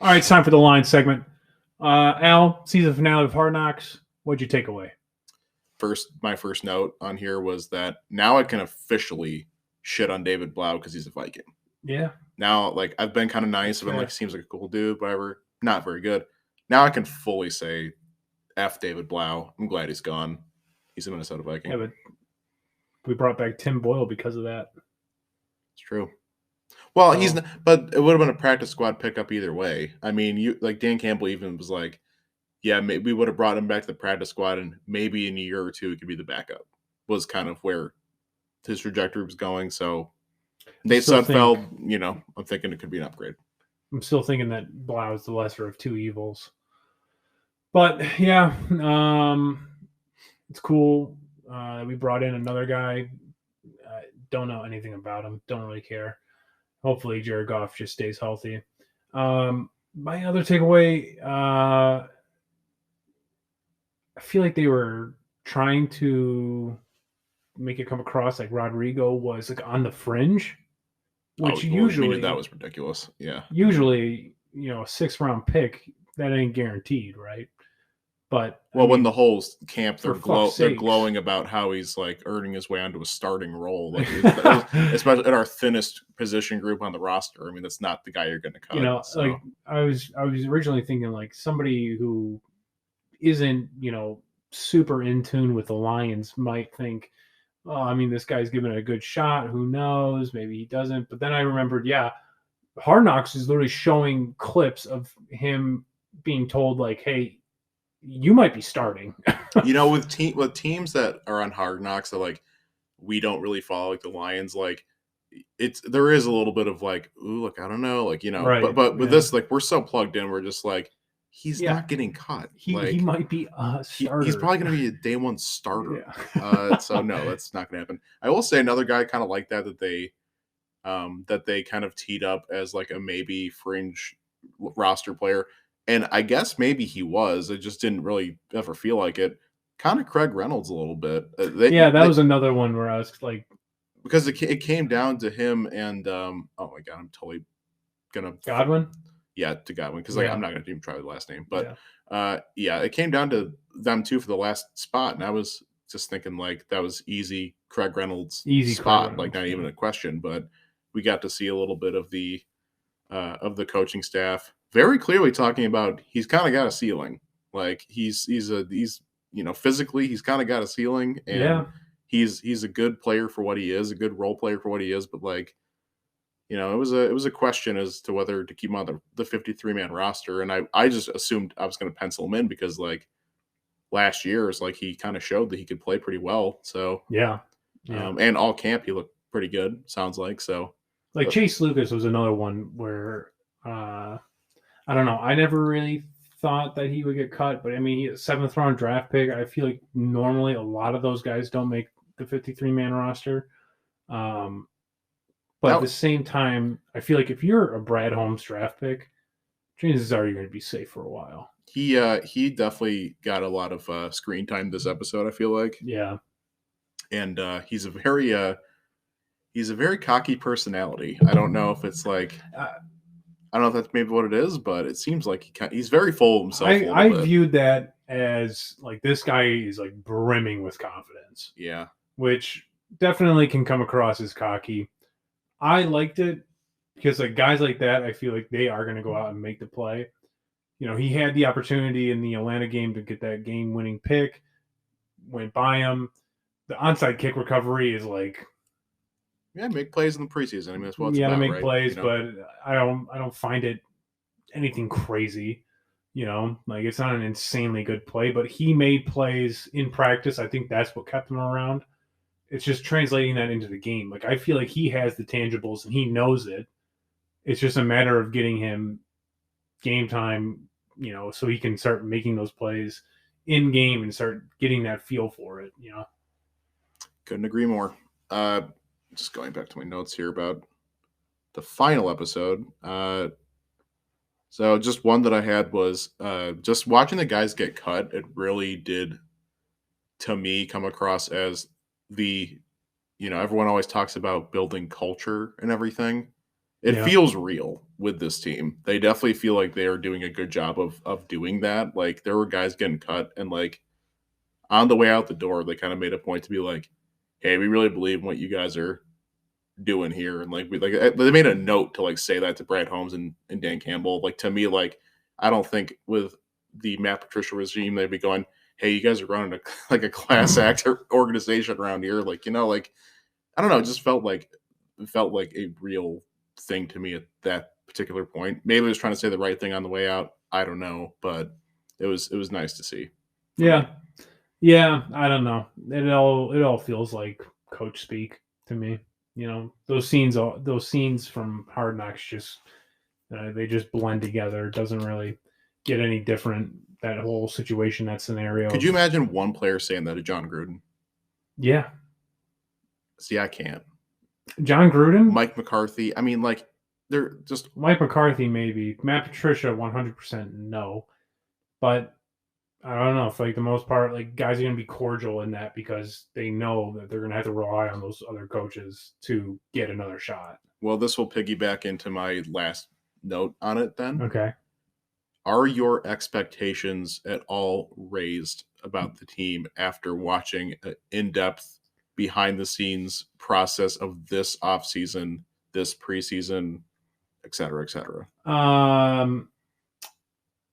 All right, it's time for the line segment. Al, season finale of Hard Knocks. What'd you take away? My first note on here was that now I can officially shit on David Blau because he's a Viking. Yeah. Now, like, I've been kind of nice. I've been like, seems like a cool dude, whatever. Not very good. Now I can fully say, F David Blau. I'm glad he's gone. He's a Minnesota Viking. Yeah, but we brought back Tim Boyle because of that. It's true. Well, but it would have been a practice squad pickup either way. I mean, Dan Campbell even was like, yeah, maybe we would have brought him back to the practice squad, and maybe in a year or two he could be the backup. Was kind of where his trajectory was going. So Nate Sudfeld, I'm thinking it could be an upgrade. I'm still thinking that Blau is the lesser of two evils. But yeah, it's cool. We brought in another guy. Don't know anything about him. Don't really care. Hopefully Jared Goff just stays healthy. My other takeaway, I feel like they were trying to make it come across like Rodrigo was like on the fringe, which usually that was ridiculous. Yeah. Usually, a 6th round pick, that ain't guaranteed, right? But when the whole camp they're glowing about how he's like earning his way onto a starting role, like especially in our thinnest position group on the roster. I mean, that's not the guy you're going to cut. Like I was originally thinking like somebody who isn't super in tune with the Lions might think, oh, I mean, this guy's giving it a good shot. Who knows? Maybe he doesn't. But then I remembered, Hard Knocks is literally showing clips of him being told like, hey, you might be starting. with teams that are on Hard Knocks that like we don't really follow, like the Lions, like there is a little bit of like, ooh, look, I don't know, like right. but with this, like we're so plugged in, we're just like he's not getting cut. He might be a starter. He's probably going to be a day one starter. So no, that's not going to happen. I will say another guy kind of like that they kind of teed up as like a maybe fringe roster player. And I guess maybe he was. I just didn't really ever feel like it. Kind of Craig Reynolds a little bit. That was another one where I was like, because it came down to him and oh my god, I'm totally gonna Godwin. Yeah, to Godwin because I'm not gonna even try the last name, but it came down to them two for the last spot, and I was just thinking like that was easy Craig Reynolds spot, like not even a question. But we got to see a little bit of the coaching staff. Very clearly talking about he's kind of got a ceiling. Like he's physically he's kind of got a ceiling, and he's a good player for what he is, a good role player for what he is. But like, it was a question as to whether to keep him on the 53-man roster, and I just assumed I was going to pencil him in because like last year is like he kind of showed that he could play pretty well. So and all camp he looked pretty good. Sounds like so. Like Chase Lucas was another one where. I don't know. I never really thought that he would get cut, but I mean, he's a 7th round draft pick. I feel like normally a lot of those guys don't make the 53-man roster. But at the same time, I feel like if you're a Brad Holmes draft pick, chances are you're going to be safe for a while. He definitely got a lot of screen time this episode, I feel like. Yeah. And he's a very cocky personality. I don't know if it's like I don't know if that's maybe what it is, but it seems like he's very full of himself. I viewed that as like this guy is like brimming with confidence. Yeah. Which definitely can come across as cocky. I liked it because like guys like that, I feel like they are going to go out and make the play. He had the opportunity in the Atlanta game to get that game-winning pick, went by him. The onside kick recovery is like. Yeah, make plays in the preseason. I mean, that's what it's about, to make plays, but I don't find it anything crazy. Like it's not an insanely good play, but he made plays in practice. I think that's what kept him around. It's just translating that into the game. Like I feel like he has the tangibles and he knows it. It's just a matter of getting him game time, so he can start making those plays in game and start getting that feel for it. Couldn't agree more. Just going back to my notes here about the final episode. So just one that I had was just watching the guys get cut. It really did, to me, come across as everyone always talks about building culture and everything. It feels real with this team. They definitely feel like they are doing a good job of doing that. Like there were guys getting cut, and like on the way out the door, they kind of made a point to be like, "Hey, we really believe in what you guys are doing here," and like they made a note to like say that to Brad Holmes and Dan Campbell. Like to me, like I don't think with the Matt Patricia regime they'd be going, "Hey, you guys are running a class act organization around here." Like like I don't know, it just felt like a real thing to me at that particular point. Maybe I was trying to say the right thing on the way out. I don't know, but it was nice to see. Yeah. Yeah, I don't know. It all feels like coach speak to me. Those scenes from Hard Knocks just they just blend together. It doesn't really get any different. That whole situation, that scenario. Could you imagine one player saying that to John Gruden? Yeah. See, I can't. John Gruden? Mike McCarthy. I mean, like, they're just... Mike McCarthy, maybe. Matt Patricia, 100% no. But I don't know. For like the most part, like guys are going to be cordial in that because they know that they're going to have to rely on those other coaches to get another shot. Well, this will piggyback into my last note on it then. Okay. Are your expectations at all raised about the team after watching an in-depth behind-the-scenes process of this offseason, this preseason, et cetera, et cetera?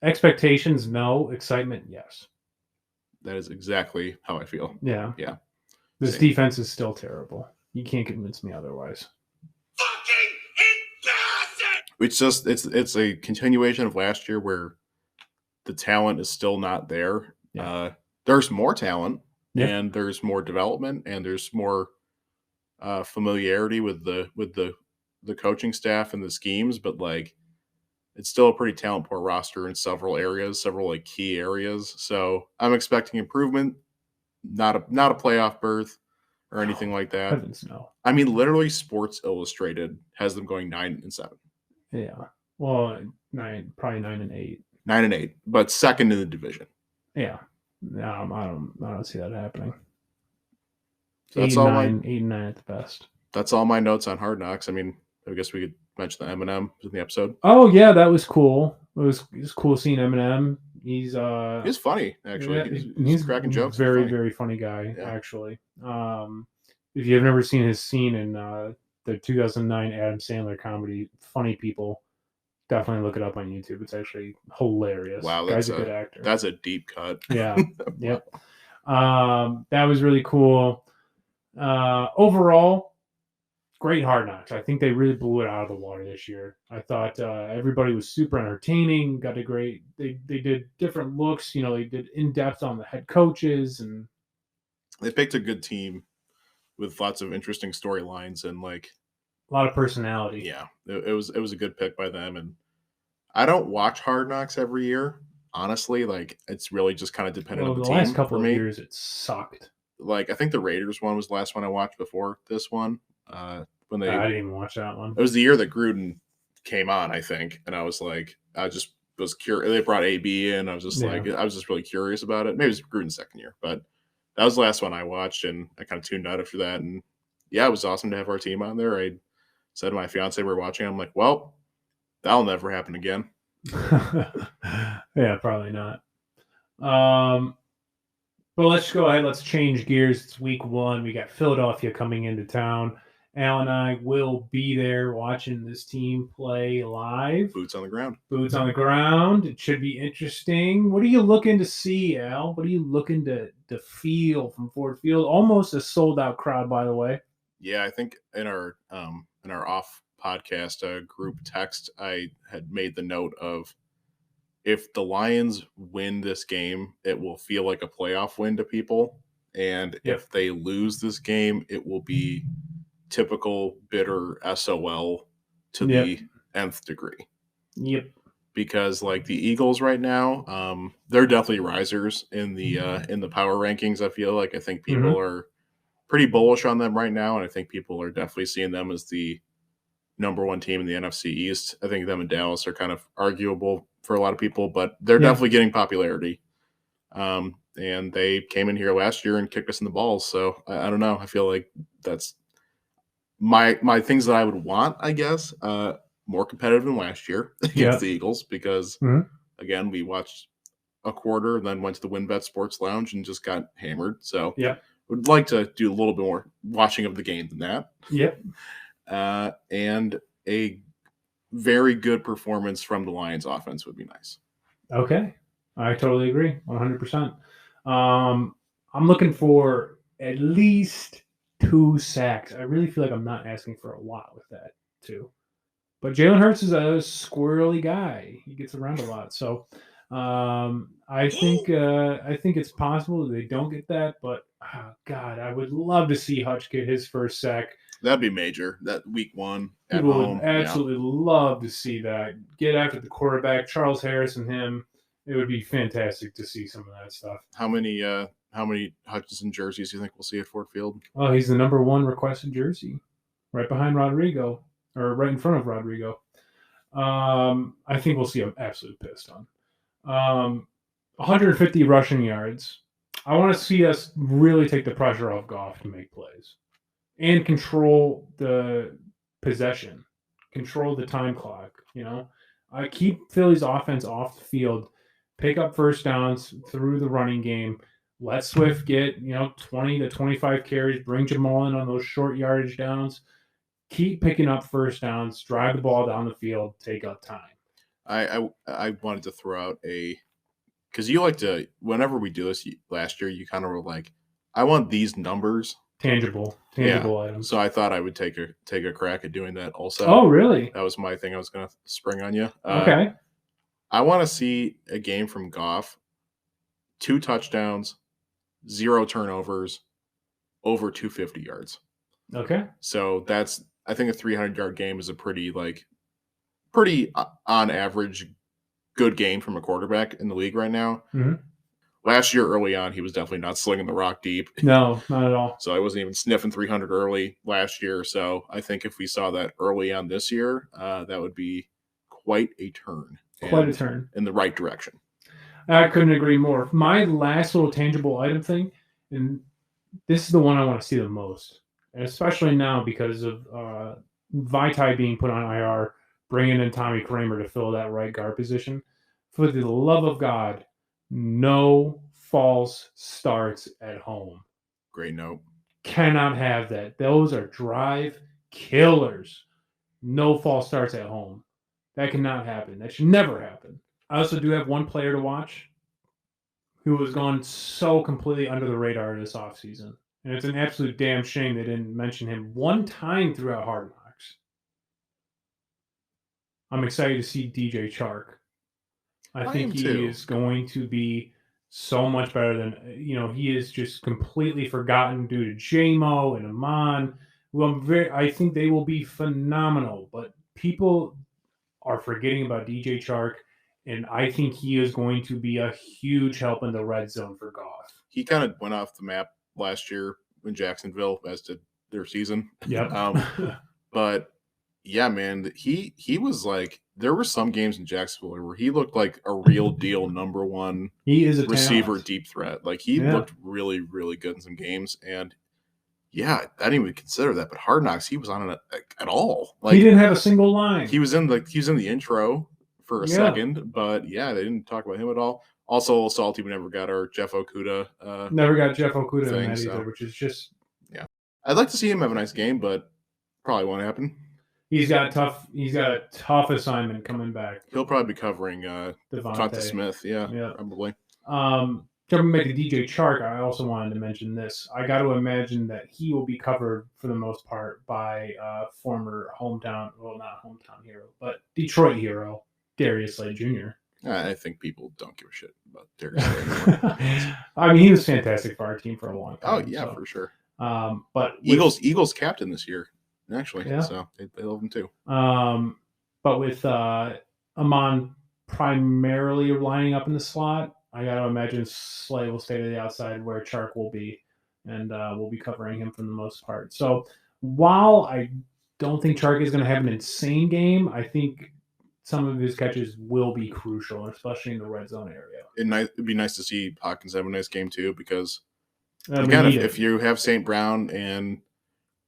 Expectations, no. Excitement, yes. That is exactly how I feel. Yeah. Yeah. This defense is still terrible. You can't convince me otherwise. It's just it's a continuation of last year where the talent is still not there. Yeah. There's more talent, and there's more development, and there's more familiarity with the coaching staff and the schemes, but like it's still a pretty talent poor roster in several areas, several like key areas. So I'm expecting improvement, not a playoff berth or anything like that. Heavens no. I mean, literally, Sports Illustrated has them going 9-7. Yeah. Well, probably 9-8. 9-8, but second in the division. Yeah. No, I don't see that happening. So that's all 8-9 at the best. That's all my notes on Hard Knocks. I mean, I guess we could mention the Eminem in the episode. Oh yeah, that was cool. It was cool seeing Eminem. He's funny actually. Yeah, he's cracking jokes. Very funny guy actually. If you've never seen his scene in the 2009 Adam Sandler comedy Funny People, definitely look it up on YouTube. It's actually hilarious. Wow, guy's a good actor. That's a deep cut. Yeah. Yep. That was really cool. Overall, great Hard Knocks. I think they really blew it out of the water this year. I thought everybody was super entertaining. Got a great. They did different looks. They did in depth on the head coaches, and they picked a good team with lots of interesting storylines and like a lot of personality. Yeah, it was a good pick by them. And I don't watch Hard Knocks every year, honestly. Like it's really just kind of dependent on the team. The last couple of years, it sucked. Like I think the Raiders one was the last one I watched before this one. I didn't even watch that one. It was the year that Gruden came on, I think, and I was like, I just was curious. They brought AB in. I was just like, I was just really curious about it. Maybe it was Gruden's second year, but that was the last one I watched, and I kind of tuned out after that. And yeah, it was awesome to have our team on there. I said to my fiance, we're watching. I'm like, well, that'll never happen again. Yeah, probably not. But let's go ahead. Let's change gears. It's week 1. We got Philadelphia coming into town. Al and I will be there watching this team play live. Boots on the ground. Boots on the ground. It should be interesting. What are you looking to see, Al? What are you looking to feel from Ford Field? Almost a sold-out crowd, by the way. Yeah, I think in our off podcast group text, I had made the note of if the Lions win this game, it will feel like a playoff win to people. And if they lose this game, it will be typical bitter SOL to the nth degree. Yep. Because like the Eagles right now, they're definitely risers in the power rankings. I feel like I think people are pretty bullish on them right now, and I think people are definitely seeing them as the number 1 team in the NFC East. I think them and Dallas are kind of arguable for a lot of people, but they're definitely getting popularity. And they came in here last year and kicked us in the balls. So I don't know. I feel like that's my things that I would want, I guess, more competitive than last year against the Eagles because again, we watched a quarter, then went to the WinBet Sports Lounge and just got hammered. So would like to do a little bit more watching of the game than that. And a very good performance from the Lions offense would be nice. Okay. I totally agree. 100%. I'm looking for at least 2 sacks. I really feel like I'm not asking for a lot with that too. But Jalen Hurts is a squirrely guy. He gets around a lot. So I think it's possible they don't get that, but God, I would love to see Hutch get his first sack. That'd be major. That week 1 at People home. Would absolutely love to see that. Get after the quarterback, Charles Harris and him. It would be fantastic to see some of that stuff. How many Hutchinson jerseys do you think we'll see at Ford Field? Oh, he's the number 1 requested jersey, right behind Rodrigo, or right in front of Rodrigo. I think we'll see him absolutely pissed on. 150 rushing yards. I want to see us really take the pressure off Goff to make plays and control the possession, control the time clock. I keep Philly's offense off the field, pick up first downs through the running game. Let Swift get 20 to 25 carries. Bring Jamal in on those short yardage downs. Keep picking up first downs. Drive the ball down the field. Take up time. I wanted to throw out because you like to, whenever we do this last year, you kind of were like, I want these numbers. Tangible items. So I thought I would take a crack at doing that also. Oh, really? That was my thing I was going to spring on you. Okay. I want to see a game from Goff, 2 touchdowns, 0 turnovers, over 250 yards. Okay. So I think a 300-yard game is a pretty on average good game from a quarterback in the league right now. Mm-hmm. Last year, early on, he was definitely not slinging the rock deep. No, not at all. So I wasn't even sniffing 300 early last year. So I think if we saw that early on this year, that would be quite a turn. Quite a turn. In the right direction. I couldn't agree more. My last little tangible item thing, and this is the one I want to see the most, and especially now because of Vaitai being put on IR, bringing in Tommy Kramer to fill that right guard position. For the love of God, no false starts at home. Great note. Cannot have that. Those are drive killers. No false starts at home. That cannot happen. That should never happen. I also do have one player to watch who has gone so completely under the radar this offseason. And it's an absolute damn shame they didn't mention him one time throughout Hard Knocks. I'm excited to see DJ Chark. I think he is going to be so much better than, he is just completely forgotten due to J-Mo and Amon. I think they will be phenomenal, but people are forgetting about DJ Chark, and I think he is going to be a huge help in the red zone for Goff. He kind of went off the map last year in Jacksonville as to their season. Yep. But yeah, man, he was like, there were some games in Jacksonville where he looked like a real deal number 1 he is a receiver talent. Deep threat. Like he looked really, really good in some games. And yeah, I didn't even consider that. But Hard Knocks, he was on it at all. Like he didn't have a single line. He was in the intro for a second, but yeah, they didn't talk about him at all. Also, a little salty we never got our Jeff Okudah. Never got Jeff Okudah in that either, which is just I'd like to see him have a nice game, but probably won't happen. He's got a tough assignment coming back. He'll probably be covering Devontae Smith. Yeah, probably. Jumping back to DJ Chark, I also wanted to mention this. I got to imagine that he will be covered for the most part by former not hometown hero, but Detroit hero, Darius Slay Jr. I think people don't give a shit about Darius Slay anymore. I mean, he was fantastic for our team for a long time. Oh, yeah, for sure. But Eagles captain this year, actually. Yeah. So they love him too. But with Amon primarily lining up in the slot, I got to imagine Slay will stay to the outside where Chark will be, and we'll be covering him for the most part. So while I don't think Chark is going to have an insane game, I think some of his catches will be crucial, especially in the red zone area. It'd be nice to see Hawkins have a nice game too, because again, if you have St. Brown and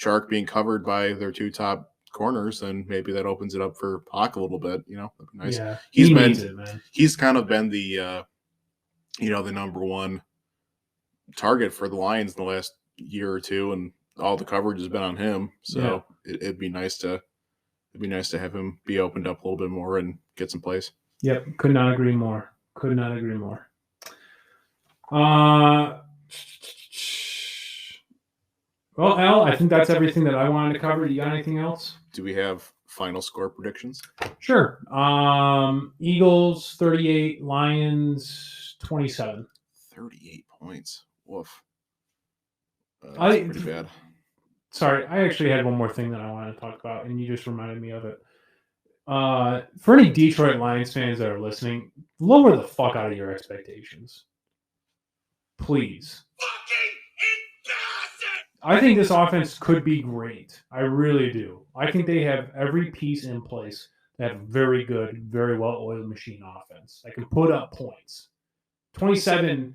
Chark being covered by their two top corners, and maybe that opens it up for Hawk a little bit. That'd be nice. Yeah, he's kind of been the the number one target for the Lions in the last year or two, and all the coverage has been on him. So it'd be nice to have him be opened up a little bit more and get some plays. Yep, could not agree more. Well, Al, I think that's everything that I wanted to cover. You got anything else? Do we have final score predictions? Sure. Eagles 38, Lions 27. 38 points. Woof. That's pretty bad. Sorry, I actually had one more thing that I wanted to talk about, and you just reminded me of it. For any Detroit Lions fans that are listening, lower the fuck out of your expectations. Please. I think this offense could be great. I really do. I think they have every piece in place to have a very good, very well-oiled machine offense that can put up points. 27,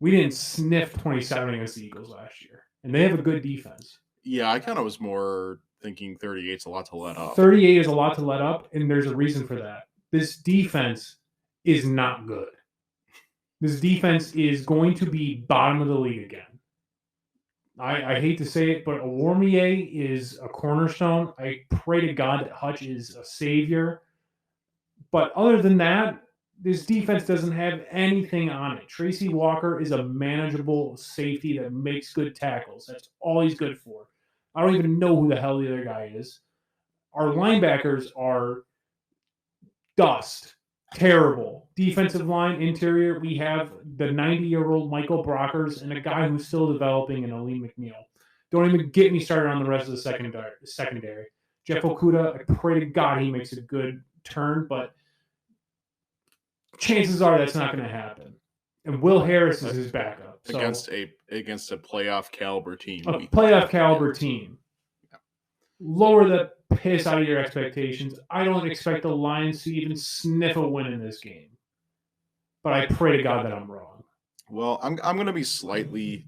we didn't sniff 27 against the Eagles last year, and they have a good defense. Yeah, I kind of was more thinking 38 is a lot to let up. 38 is a lot to let up, and there's a reason for that. This defense is not good. This defense is going to be bottom of the league again. I hate to say it, but Awarmier is a cornerstone. I pray to God that Hutch is a savior. But other than that, this defense doesn't have anything on it. Tracy Walker is a manageable safety that makes good tackles. That's all he's good for. I don't even know who the hell the other guy is. Our linebackers are dust. Terrible. Defensive line, interior, we have the 90-year-old Michael Brockers and a guy who's still developing in Aleem McNeil. Don't even get me started on the rest of the secondary. Jeff Okudah, I pray to God he makes a good turn, but chances are that's not going to happen. And Will Harris is his backup. So against a playoff caliber team. A playoff caliber team. Lower the piss out of your expectations. I don't expect the Lions to even sniff a win in this game. But I pray to God that I'm wrong. Well, I'm going to be slightly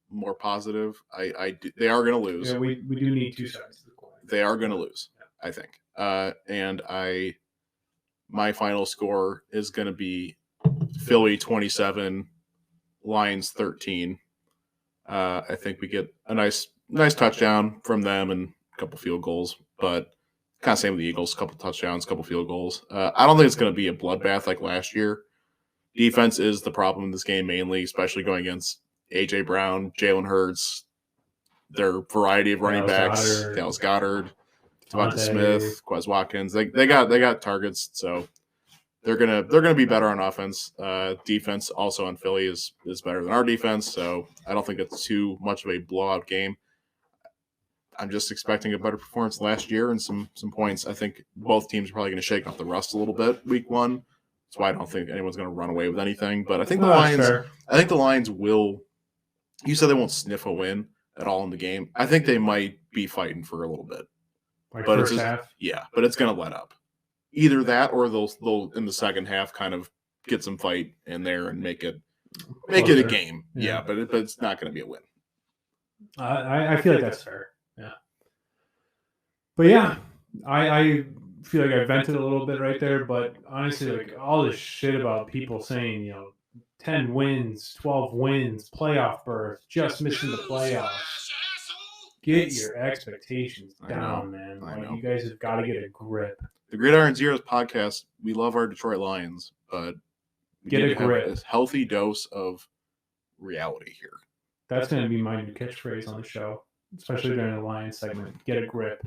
more positive. They are going to lose. Yeah, we do need two sides to the coin. They are going to lose, I think. And my final score is going to be Philly 27, Lions 13. I think we get a nice touchdown from them and a couple field goals, but kind of same with the Eagles, a couple touchdowns, a couple field goals. I don't think it's going to be a bloodbath like last year. Defense is the problem in this game mainly, especially going against A.J. Brown, Jalen Hurts, their variety of running backs, Dallas Goedert, Devonta Smith, Quez Watkins. They got targets, so they're gonna be better on offense. Defense also on Philly is better than our defense, so I don't think it's too much of a blowout game. I'm just expecting a better performance last year and some points. I think both teams are probably going to shake off the rust a little bit week one. That's why I don't think anyone's going to run away with anything. But I think the Lions will. You said they won't sniff a win at all in the game. I think they might be fighting for a little bit. Like but first half? Yeah, but it's going to let up. Either that or they'll in the second half kind of get some fight in there and make it a game. Yeah, but it's not going to be a win. I feel like that's fair. Yeah. But yeah, I feel like I vented a little bit right there, but honestly, like all this shit about people saying, 10 wins, 12 wins, playoff berth, just missing the playoffs. Get your expectations down, man. Like, you guys have got to get a grip. The Gridiron Zeros podcast, we love our Detroit Lions, but we get a grip. Have a healthy dose of reality here. That's going to be my new catchphrase on the show, especially during the Lions segment. Get a grip.